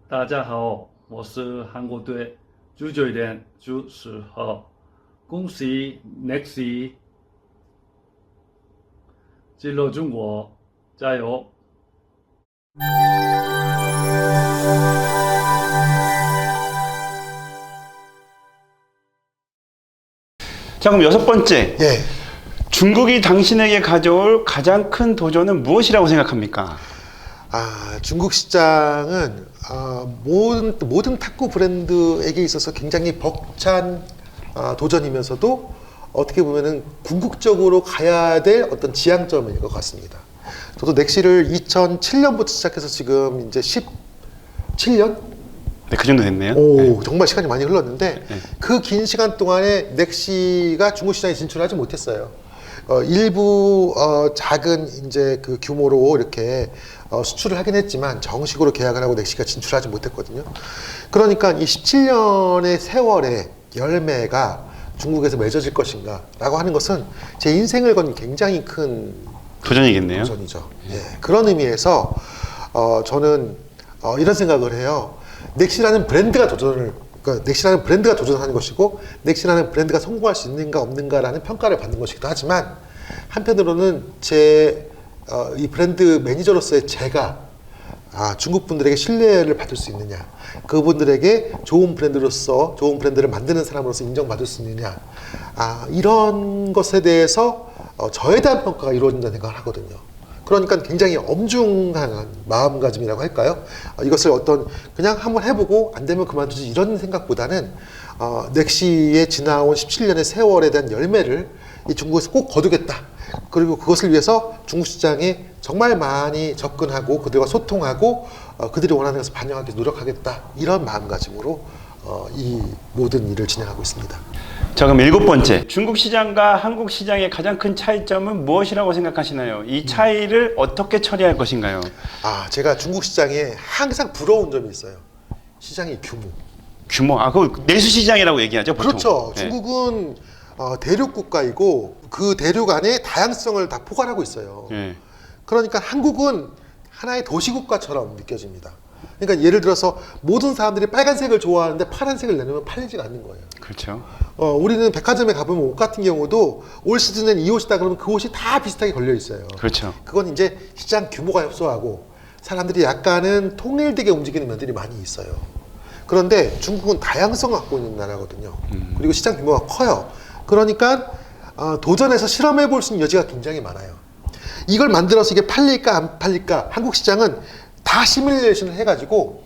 大家好，我是韩国队足球员朱世浩。恭喜 Nexi 进入中国，加油！ 자, 그럼 여섯 번째. 예. 중국이 당신에게 가져올 가장 큰 도전은 무엇이라고 생각합니까? 중국 시장은 모든 탁구 브랜드에게 있어서 굉장히 벅찬 도전이면서도 어떻게 보면은 궁극적으로 가야 될 어떤 지향점일 것 같습니다. 저도 넥시를 2007년부터 시작해서 지금 이제 17년? 네, 그 정도 됐네요. 오, 네. 정말 시간이 많이 흘렀는데 네. 그 긴 시간 동안에 넥시가 중국 시장에 진출하지 못했어요. 일부 작은 이제 그 규모로 이렇게 수출을 하긴 했지만 정식으로 계약을 하고 넥시가 진출하지 못했거든요. 그러니까 이 17년의 세월의 열매가 중국에서 맺어질 것인가 라고 하는 것은 제 인생을 건 굉장히 큰 도전이겠네요. 도전이죠. 예, 그런 의미에서 저는 이런 생각을 해요. 넥시라는 브랜드가 그러니까 넥시라는 브랜드가 도전하는 것이고 넥시라는 브랜드가 성공할 수 있는가 없는가라는 평가를 받는 것이기도 하지만 한편으로는 이 브랜드 매니저로서의 제가 중국 분들에게 신뢰를 받을 수 있느냐, 그분들에게 좋은 브랜드로서 좋은 브랜드를 만드는 사람으로서 인정받을 수 있느냐, 이런 것에 대해서 저에 대한 평가가 이루어진다는 생각을 하거든요. 그러니까 굉장히 엄중한 마음가짐이라고 할까요? 이것을 그냥 한번 해보고 안 되면 그만두지 이런 생각보다는 넥시에 지나온 17년의 세월에 대한 열매를 이 중국에서 꼭 거두겠다. 그리고 그것을 위해서 중국 시장에 정말 많이 접근하고 그들과 소통하고 그들이 원하는 것을 반영하기 위해서 노력하겠다. 이런 마음가짐으로 이 모든 일을 진행하고 있습니다. 자, 그럼 일곱 번째. 중국 시장과 한국 시장의 가장 큰 차이점은 무엇이라고 생각하시나요? 이 차이를 어떻게 처리할 것인가요? 제가 중국 시장에 항상 부러운 점이 있어요. 시장의 규모. 규모, 그거 내수 시장이라고 얘기하죠, 보통. 그렇죠. 네. 중국은 대륙 국가이고 그 대륙 안에 다양성을 다 포괄하고 있어요. 네. 그러니까 한국은 하나의 도시국가처럼 느껴집니다. 그러니까 예를 들어서 모든 사람들이 빨간색을 좋아하는데 파란색을 내놓으면 팔리지가 않는 거예요. 그렇죠. 우리는 백화점에 가보면 옷 같은 경우도 올 시즌엔 이 옷이다 그러면 그 옷이 다 비슷하게 걸려 있어요. 그렇죠. 그건 이제 시장 규모가 협소하고 사람들이 약간은 통일되게 움직이는 면들이 많이 있어요. 그런데 중국은 다양성을 갖고 있는 나라거든요. 그리고 시장 규모가 커요. 그러니까 도전해서 실험해 볼 수 있는 여지가 굉장히 많아요. 이걸 만들어서 이게 팔릴까 안 팔릴까, 한국 시장은 다 시뮬레이션을 해가지고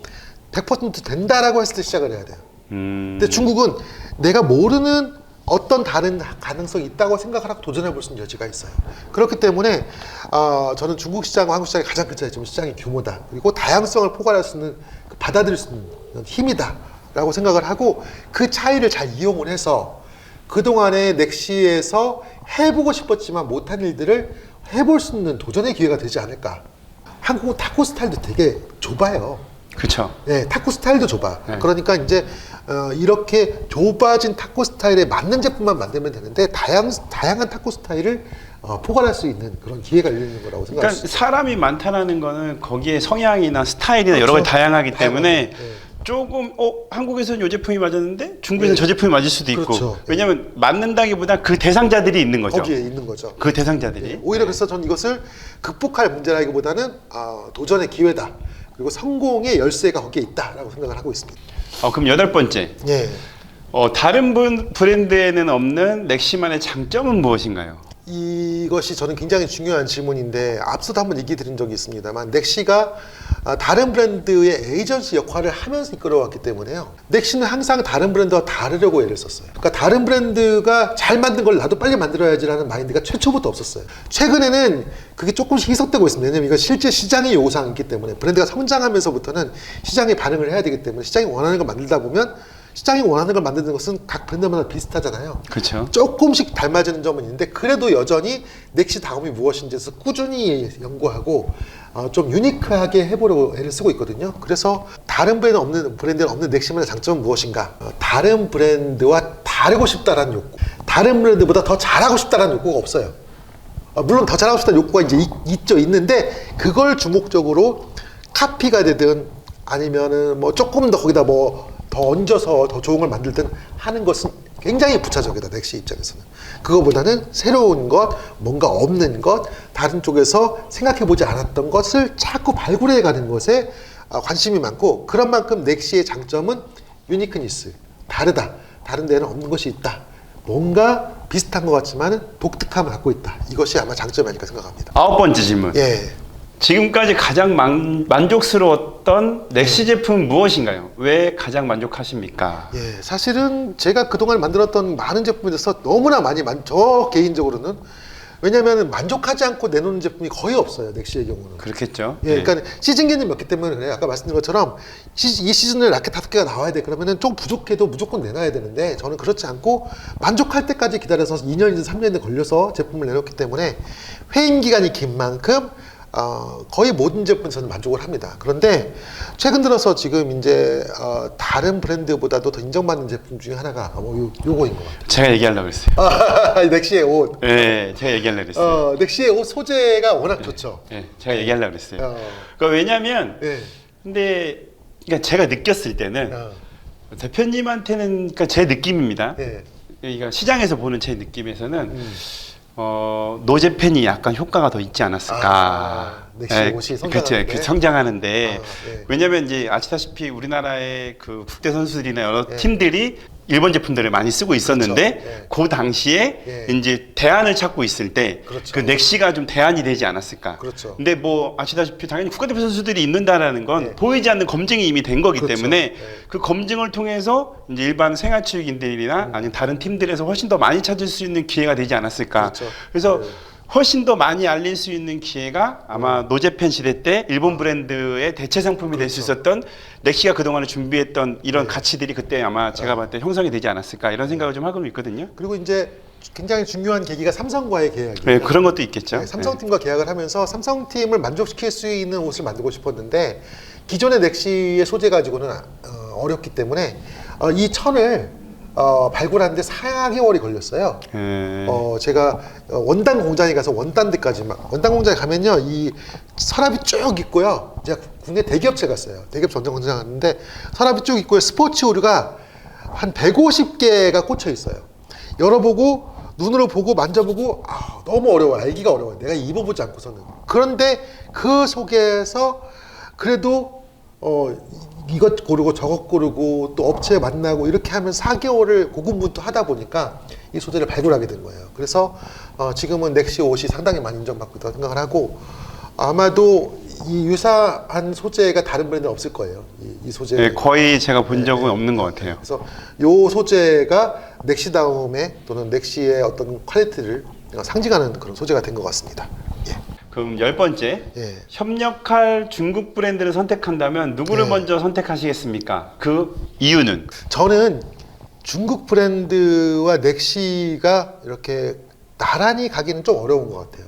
100% 된다라고 했을 때 시작을 해야 돼요. 근데 중국은 내가 모르는 어떤 다른 가능성이 있다고 생각을 하고 도전해 볼 수 있는 여지가 있어요. 그렇기 때문에 저는 중국 시장과 한국 시장의 가장 큰 차이점은 시장의 규모다. 그리고 다양성을 포괄할 수 있는, 받아들일 수 있는 힘이다 라고 생각을 하고, 그 차이를 잘 이용을 해서 그동안의 넥시에서 해보고 싶었지만 못한 일들을 해볼 수 있는 도전의 기회가 되지 않을까. 한국은 탁구 스타일도 되게 좁아요. 그렇죠. 네, 탁구 스타일도 좁아. 네. 그러니까 이제 이렇게 좁아진 탁구 스타일에 맞는 제품만 만들면 되는데 다양한 탁구 스타일을 포괄할 수 있는 그런 기회가 열리는 거라고 그러니까 생각합니다. 사람이 많다라는 거는 거기에 성향이나 스타일이나 그렇죠. 여러 가지 다양하기 때문에 네. 조금 한국에서는 이 제품이 맞았는데 중국에서는 저 제품이 맞을 수도 있고. 그렇죠. 왜냐하면 맞는다기보다 그 대상자들이 있는 거죠. 거기에 있는 거죠. 그 대상자들이. 네. 오히려 그래서 저는 이것을 극복할 문제라기보다는 도전의 기회다. 그리고 성공의 열쇠가 거기에 있다라고 생각을 하고 있습니다. 그럼 여덟 번째. 예. 다른 브랜드에는 없는 넥시만의 장점은 무엇인가요? 이것이 저는 굉장히 중요한 질문인데, 앞서도 한번 얘기 드린 적이 있습니다만, 넥시가 다른 브랜드의 에이전시 역할을 하면서 이끌어왔기 때문에요. 넥시는 항상 다른 브랜드와 다르려고 애를 썼어요. 그러니까 다른 브랜드가 잘 만든 걸 나도 빨리 만들어야지라는 마인드가 최초부터 없었어요. 최근에는 그게 조금씩 희석되고 있습니다. 왜냐면 이건 실제 시장의 요구사항이 있기 때문에, 브랜드가 성장하면서부터는 시장에 반응을 해야 되기 때문에, 시장이 원하는 걸 만들다 보면 시장이 원하는 걸 만드는 것은 각 브랜드마다 비슷하잖아요. 그렇죠. 조금씩 닮아지는 점은 있는데, 그래도 여전히 넥시 다음이 무엇인지에서 꾸준히 연구하고 좀 유니크하게 해보려고 애를 쓰고 있거든요. 그래서 다른 브랜드는 없는 넥시만의 장점은 무엇인가? 다른 브랜드와 다르고 싶다라는 욕구, 다른 브랜드보다 더 잘하고 싶다라는 욕구가 없어요. 물론 더 잘하고 싶다는 욕구가 이제 있는데, 그걸 주목적으로 카피가 되든 아니면은 뭐 조금 더 거기다 뭐 더 얹어서 더 좋은 걸 만들든 하는 것은 굉장히 부차적이다, 넥시 입장에서는. 그거보다는 새로운 것, 뭔가 없는 것, 다른 쪽에서 생각해보지 않았던 것을 자꾸 발굴해가는 것에 관심이 많고, 그런 만큼 넥시의 장점은 유니크니스, 다르다, 다른 데는 없는 것이 있다, 뭔가 비슷한 것 같지만 독특함을 갖고 있다, 이것이 아마 장점이 아닐까 생각합니다. 9번째 질문. 예. 지금까지 가장 만족스러웠던 넥시 제품은 무엇인가요? 왜 가장 만족하십니까? 예, 사실은 제가 그동안 만들었던 많은 제품에 대해서 너무나 저 개인적으로는, 왜냐하면 만족하지 않고 내놓는 제품이 거의 없어요, 넥시의 경우는. 그렇겠죠. 예, 그러니까 시즌 개념이 없기 때문에 그래요. 아까 말씀드린 것처럼 이 시즌에 라켓 5개가 나와야 돼. 그러면은 좀 부족해도 무조건 내놔야 되는데, 저는 그렇지 않고 만족할 때까지 기다려서 2년이든 3년이든 걸려서 제품을 내놓기 때문에 회임 기간이 긴 만큼 거의 모든 제품에 저는 만족을 합니다. 그런데 최근 들어서 지금 이제 다른 브랜드보다도 더 인정받는 제품 중에 하나가 요거인 것 같아요. 제가 얘기하려고 그랬어요. 넥시의 옷. 네, 제가 얘기하려고 그랬어요. 넥시의 옷 소재가 워낙 좋죠. 네, 제가 얘기하려고 그랬어요. 어. 그러니까 왜냐면, 예. 근데 그러니까 제가 느꼈을 때는 대표님한테는, 그러니까 제 느낌입니다. 예. 그러니까 시장에서 보는 제 느낌에서는 노제팬이 약간 효과가 더 있지 않았을까. 넥시 옷이 성장하는데. 그렇죠. 그 성장하는데. 예. 왜냐면 이제 아시다시피 우리나라의 그 국대 선수들이나 여러 팀들이 일본 제품들을 많이 쓰고 있었는데, 그렇죠. 예. 그 당시에 예. 이제 대안을 찾고 있을 때, 그렇죠. 그 넥시가 좀 대안이 되지 않았을까. 그렇죠. 근데 뭐 아시다시피 당연히 국가대표 선수들이 있는다라는 건 예. 보이지 않는 검증이 이미 된 거기 그렇죠. 때문에 예. 그 검증을 통해서 이제 일반 생활체육인들이나 아니면 다른 팀들에서 훨씬 더 많이 찾을 수 있는 기회가 되지 않았을까. 그렇죠. 그래서 예. 훨씬 더 많이 알릴 수 있는 기회가 아마 노제팬 시대 때 일본 브랜드의 대체 상품이 될 수 있었던 넥시가 그동안에 준비했던 이런 가치들이 그때 아마 제가 봤을 때 형성이 되지 않았을까, 이런 생각을 좀 하고 있거든요. 그리고 이제 굉장히 중요한 계기가 삼성과의 계약이에요. 네, 그런 것도 있겠죠. 네, 삼성팀과 계약을 하면서 삼성팀을 만족시킬 수 있는 옷을 만들고 싶었는데, 기존의 넥시의 소재 가지고는 어렵기 때문에 이 천을 발굴하는데 4개월이 걸렸어요. 제가 원단 공장에 가서 원단 공장에 가면요, 이 서랍이 쭉 있고요. 제가 국내 대기업체 갔어요. 대기업 원단 공장 갔는데 서랍이 쭉 있고요. 스포츠 오류가 한 150개가 꽂혀 있어요. 열어보고 눈으로 보고 만져보고 너무 어려워요. 알기가 어려워요. 내가 입어보지 않고서는. 그런데 그 속에서 그래도 이것 고르고 저것 고르고 또 업체 만나고 이렇게 하면 4개월을 고군분투하다 보니까 이 소재를 발굴하게 된 거예요. 그래서 지금은 넥시 옷이 상당히 많이 인정받고 있다고 생각을 하고, 아마도 이 유사한 소재가 다른 브랜드는 없을 거예요. 이 소재. 네, 거의 제가 본 적은 없는 것 같아요. 그래서 이 소재가 넥시다움의 또는 넥시의 어떤 퀄리티를 상징하는 그런 소재가 된 것 같습니다. 예. 그럼 10번째, 예. 협력할 중국 브랜드를 선택한다면 누구를 네. 먼저 선택하시겠습니까? 그 이유는? 저는 중국 브랜드와 넥시가 이렇게 나란히 가기는 좀 어려운 것 같아요.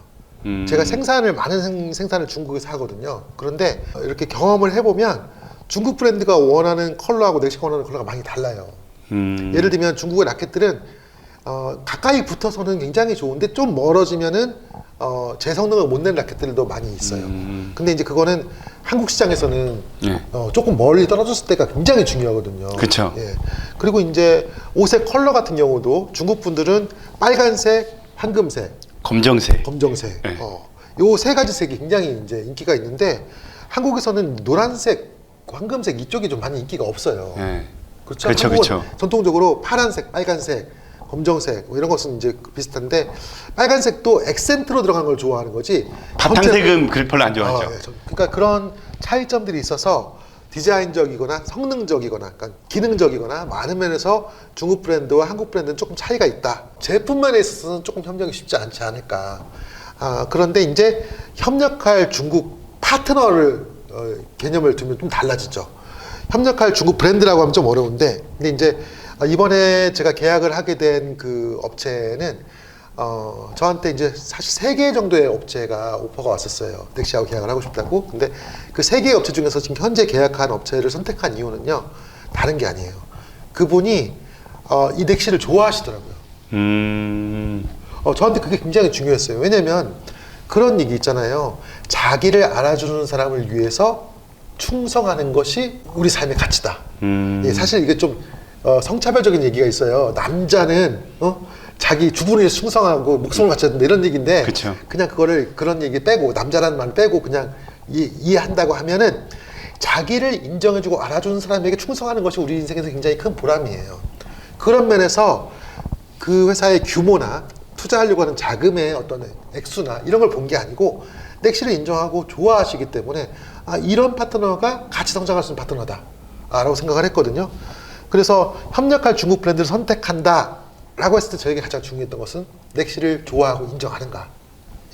제가 많은 생산을 중국에서 하거든요. 그런데 이렇게 경험을 해보면 중국 브랜드가 원하는 컬러하고 넥시가 원하는 컬러가 많이 달라요. 예를 들면 중국의 라켓들은 가까이 붙어서는 굉장히 좋은데 좀 멀어지면은 제 성능을 못 내는 라켓들도 많이 있어요. 근데 이제 그거는 한국 시장에서는 예. 조금 멀리 떨어졌을 때가 굉장히 중요하거든요. 그쵸. 예. 그리고 이제 옷의 컬러 같은 경우도 중국 분들은 빨간색, 황금색, 검정색. 검정색, 네. 요 세 가지 색이 굉장히 이제 인기가 있는데, 한국에서는 노란색, 황금색 이쪽이 좀 많이 인기가 없어요. 네. 그렇죠? 그쵸, 한국은 그쵸. 전통적으로 파란색, 빨간색, 검정색 뭐 이런 것은 이제 비슷한데, 빨간색도 액센트로 들어간 걸 좋아하는 거지. 바탕색은 별로 안 좋아하죠. 예, 그러니까 그런 차이점들이 있어서 디자인적이거나 성능적이거나, 그러니까 기능적이거나 많은 면에서 중국 브랜드와 한국 브랜드는 조금 차이가 있다. 제품면에 있어서는 조금 협력이 쉽지 않지 않을까. 그런데 이제 협력할 중국 파트너를 개념을 두면 좀 달라지죠. 협력할 중국 브랜드라고 하면 좀 어려운데, 근데 이제 이번에 제가 계약을 하게 된 그 업체는 저한테 이제 사실 3개 정도의 업체가 오퍼가 왔었어요. 넥시하고 계약을 하고 싶다고. 근데 그 3개의 업체 중에서 지금 현재 계약한 업체를 선택한 이유는요, 다른 게 아니에요. 그분이 이 넥시를 좋아하시더라고요. 저한테 그게 굉장히 중요했어요. 왜냐면 그런 얘기 있잖아요. 자기를 알아주는 사람을 위해서 충성하는 것이 우리 삶의 가치다. 예, 사실 이게 좀 성차별적인 얘기가 있어요. 남자는 자기 주부를 위해서 충성하고 목숨을 바쳐야 된다 이런 얘기인데 그쵸. 그냥 그런 얘기 빼고 남자라는 말 빼고 그냥 이해한다고 하면은 자기를 인정해주고 알아주는 사람에게 충성하는 것이 우리 인생에서 굉장히 큰 보람이에요. 그런 면에서 그 회사의 규모나 투자하려고 하는 자금의 어떤 액수나 이런 걸 본 게 아니고 넥시를 인정하고 좋아하시기 때문에 이런 파트너가 같이 성장할 수 있는 파트너다 라고 생각을 했거든요. 그래서 협력할 중국 브랜드를 선택한다 라고 했을 때 저에게 가장 중요했던 것은 넥시를 좋아하고 인정하는가,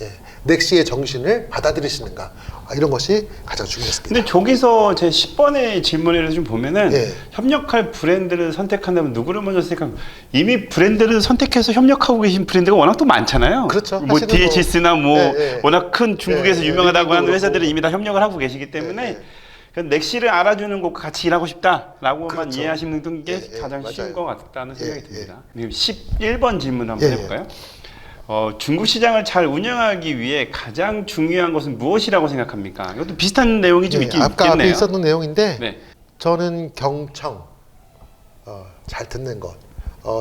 예, 넥시의 정신을 받아들이시는가, 이런 것이 가장 중요했습니다. 근데 저기서 제 10번의 질문을 좀 보면은 예. 협력할 브랜드를 선택한다면 누구를 먼저 선택하면 이미 브랜드를 선택해서 협력하고 계신 브랜드가 워낙 또 많잖아요. 그렇죠. 뭐 사실은 DHS나 뭐 예. 워낙 큰 중국에서 예, 유명하다고 하는 리빙도 회사들은 그렇고. 이미 다 협력을 하고 계시기 때문에 넥시를 알아주는 곳과 같이 일하고 싶다라고만 그렇죠. 이해하시는 게 가장 쉬운 것 맞아요. 같다는 생각이 예, 듭니다. 그럼 11번 질문 한번 예, 해볼까요? 중국 시장을 잘 운영하기 위해 가장 중요한 것은 무엇이라고 생각합니까? 이것도 비슷한 내용이 좀 있긴 아까 있겠네요. 앞에 있었던 내용인데 네. 저는 경청, 잘 듣는 것,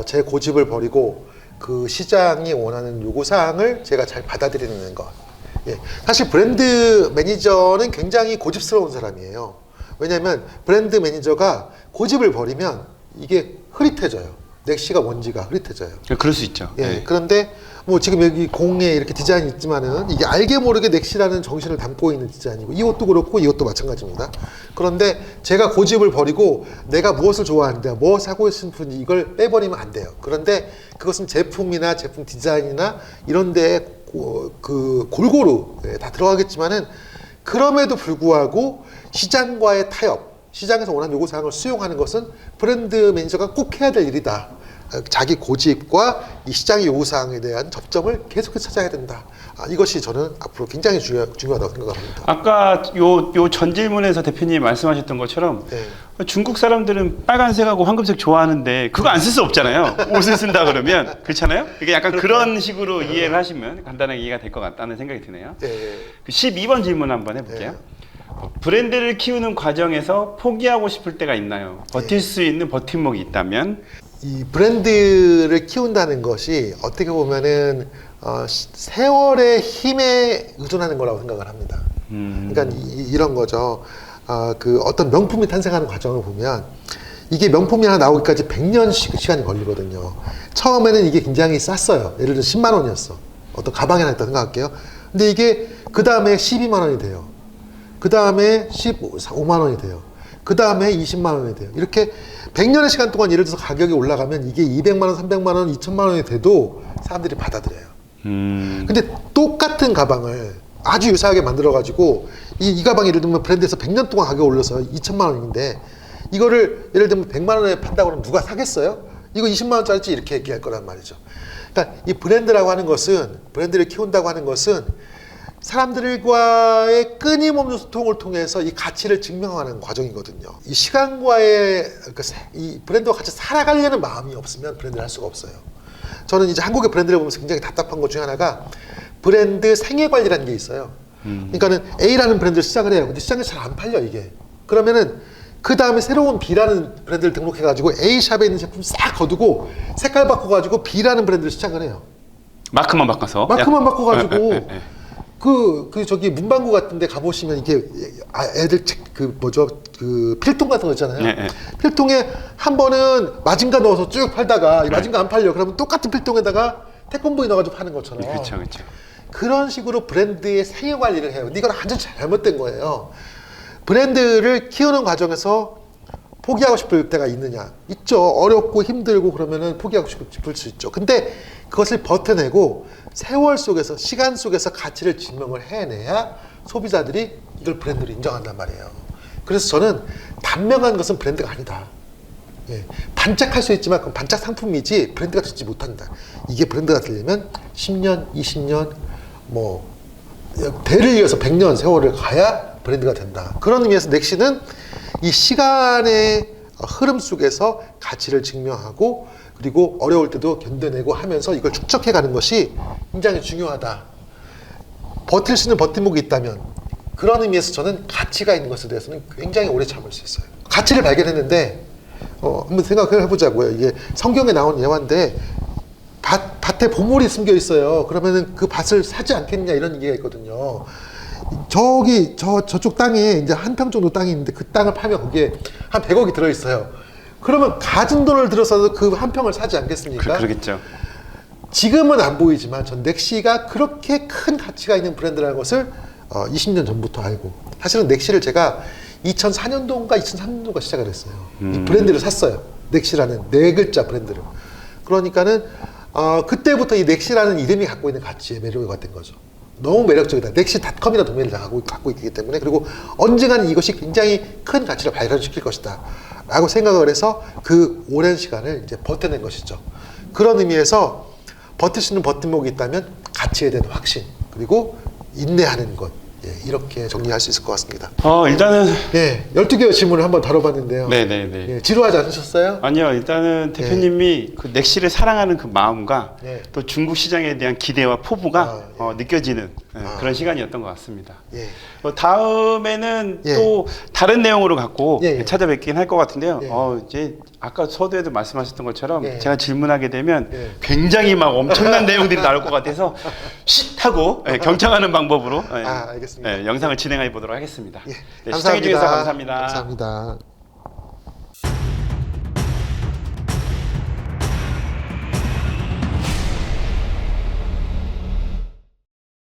제 고집을 버리고 그 시장이 원하는 요구사항을 제가 잘 받아들이는 것. 예. 사실 브랜드 매니저는 굉장히 고집스러운 사람이에요. 왜냐하면 브랜드 매니저가 고집을 버리면 이게 흐릿해져요. 넥시가 뭔지가 흐릿해져요. 그럴 수 있죠. 예. 네. 그런데 뭐 지금 여기 공에 이렇게 디자인이 있지만은 이게 알게 모르게 넥시라는 정신을 담고 있는 디자인이고 이것도 그렇고 이것도 마찬가지입니다. 그런데 제가 고집을 버리고 내가 무엇을 좋아하는데 무엇을 하고 싶은지 이걸 빼버리면 안 돼요. 그런데 그것은 제품이나 제품 디자인이나 이런 데에 그 골고루 다 들어가겠지만은 그럼에도 불구하고 시장과의 타협, 시장에서 원하는 요구사항을 수용하는 것은 브랜드 매니저가 꼭 해야 될 일이다. 자기 고집과 이 시장의 요구사항에 대한 접점을 계속해서 찾아야 된다. 이것이 저는 앞으로 굉장히 중요하다고 생각합니다. 아까 요 전 질문에서 대표님이 말씀하셨던 것처럼 네. 중국 사람들은 빨간색하고 황금색 좋아하는,데 그거 안 쓸 수 없잖아요. 옷을 쓴다 그러면 그렇잖아요. 이게 약간 그런 식으로 이해를 하시면 간단하게 이해가 될 것 같다는 생각이 드네요. 네. 그 12번 질문 한번 해볼게요. 브랜드를 키우는 과정에서 포기하고 싶을 때가 있나요? 버틸 수 있는 버팀목이 있다면? 이 브랜드를 키운다는 것이 어떻게 보면은 세월의 힘에 의존하는 거라고 생각을 합니다. 그러니까 이런 거죠. 그 어떤 명품이 탄생하는 과정을 보면 이게 명품이 하나 나오기까지 100년 시간이 걸리거든요. 처음에는 이게 굉장히 쌌어요. 예를 들어 10만 원이었어. 어떤 가방이 하나 있다고 생각할게요. 근데 이게 그 다음에 12만 원이 돼요. 그 다음에 15만 원이 돼요. 그 다음에 20만 원이 돼요. 이렇게 100년의 시간 동안 예를 들어서 가격이 올라가면 이게 200만 원, 300만 원, 2천만 원이 돼도 사람들이 받아들여요. 근데 똑같은 가방을 아주 유사하게 만들어가지고 이 가방이 예를 들면 브랜드에서 100년 동안 가격을 올려서 2천만 원인데 이거를 예를 들면 100만 원에 판다고 하면 누가 사겠어요? 이거 20만 원짜리지 이렇게 얘기할 거란 말이죠. 그러니까 이 브랜드라고 하는 것은, 브랜드를 키운다고 하는 것은 사람들과의 끊임없는 소통을 통해서 이 가치를 증명하는 과정이거든요. 이 시간과의 이 브랜드와 같이 살아가려는 마음이 없으면 브랜드를 할 수가 없어요. 저는 이제 한국의 브랜드를 보면서 굉장히 답답한 것 중에 하나가 브랜드 생애 관리라는 게 있어요. 그러니까는 A라는 브랜드를 시작을 해요. 근데 시장에서 잘 안 팔려 이게. 그러면은 그 다음에 새로운 B라는 브랜드를 등록해가지고 A 샵에 있는 제품 싹 거두고 색깔 바꿔가지고 B라는 브랜드를 시작을 해요. 마크만 바꿔서? 마크만 바꿔가지고 저기 문방구 같은 데 가보시면 이게 애들 그 필통 같은 거 있잖아요. 필통에 한 번은 마징가 넣어서 쭉 팔다가 마징가 안 팔려. 그러면 똑같은 필통에다가 태권브이 넣어가지고 파는 것처럼. 그렇죠. 그런 식으로 브랜드의 생애 관리를 해요. 근데 이건 완전 잘못된 거예요. 브랜드를 키우는 과정에서 포기하고 싶을 때가 있느냐? 있죠. 어렵고 힘들고 그러면은 포기하고 싶을 수 있죠. 근데 그것을 버텨내고 세월 속에서, 시간 속에서 가치를 증명을 해내야 소비자들이 이걸 브랜드로 인정한단 말이에요. 그래서 저는 단명한 것은 브랜드가 아니다. 예, 반짝할 수 있지만 그건 반짝 상품이지 브랜드가 되지 못한다. 이게 브랜드가 되려면 10년, 20년, 뭐 대를 이어서 100년 세월을 가야 브랜드가 된다. 그런 의미에서 넥시는 이 시간의 흐름 속에서 가치를 증명하고 그리고 어려울 때도 견뎌내고 하면서 이걸 축적해 가는 것이 굉장히 중요하다. 버틸 수 있는 버팀목이 있다면 그런 의미에서 저는 가치가 있는 것에 대해서는 굉장히 오래 참을 수 있어요. 가치를 발견했는데 한번 생각을 해보자고요. 이게 성경에 나온 예화인데 밭에 보물이 숨겨 있어요. 그러면은 그 밭을 사지 않겠냐 이런 얘기가 있거든요. 저쪽 땅에 이제 한 평 정도 땅이 있는데 그 땅을 파면 거기에 한 100억이 들어 있어요. 그러면 가진 돈을 들여서도 그 한 평을 사지 않겠습니까? 그러겠죠. 지금은 안 보이지만 전 넥시가 그렇게 큰 가치가 있는 브랜드라는 것을 20년 전부터 알고, 사실은 넥시를 제가 2004년도인가 2003년도인가 시작을 했어요. 이 브랜드를 샀어요. 넥시라는 4글자 브랜드를. 그러니까는 그때부터 이 넥시라는 이름이 갖고 있는 가치에 매료가 된 거죠. 너무 매력적이다. 넥시닷컴이라는 도메인을 다 갖고 있기 때문에, 그리고 언젠가는 이것이 굉장히 큰 가치를 발현시킬 것이다 라고 생각을 해서 그 오랜 시간을 이제 버텨낸 것이죠. 그런 의미에서 버틸 수 있는 버팀목이 있다면 가치에 대한 확신, 그리고 인내하는 것, 이렇게 정리할 수 있을 것 같습니다. 일단은 12개의 질문을 한번 다뤄봤는데요. 네네네. 지루하지 않으셨어요? 아니요, 일단은 대표님이 그 넥시를 사랑하는 그 마음과 네. 또 중국 시장에 대한 기대와 포부가 느껴지는 그런 시간이었던 것 같습니다. 다음에는 또 다른 내용으로 갖고 찾아뵙긴 할 것 같은데요. 이제 아까 서두에도 말씀하셨던 것처럼 제가 질문하게 되면 굉장히 막 엄청난 내용들이 나올 것 같아서 쉿 하고 경청하는 방법으로 알겠습니다. 영상을 진행해 보도록 하겠습니다. 감사합니다. 시청해 주셔서 감사합니다. 감사합니다.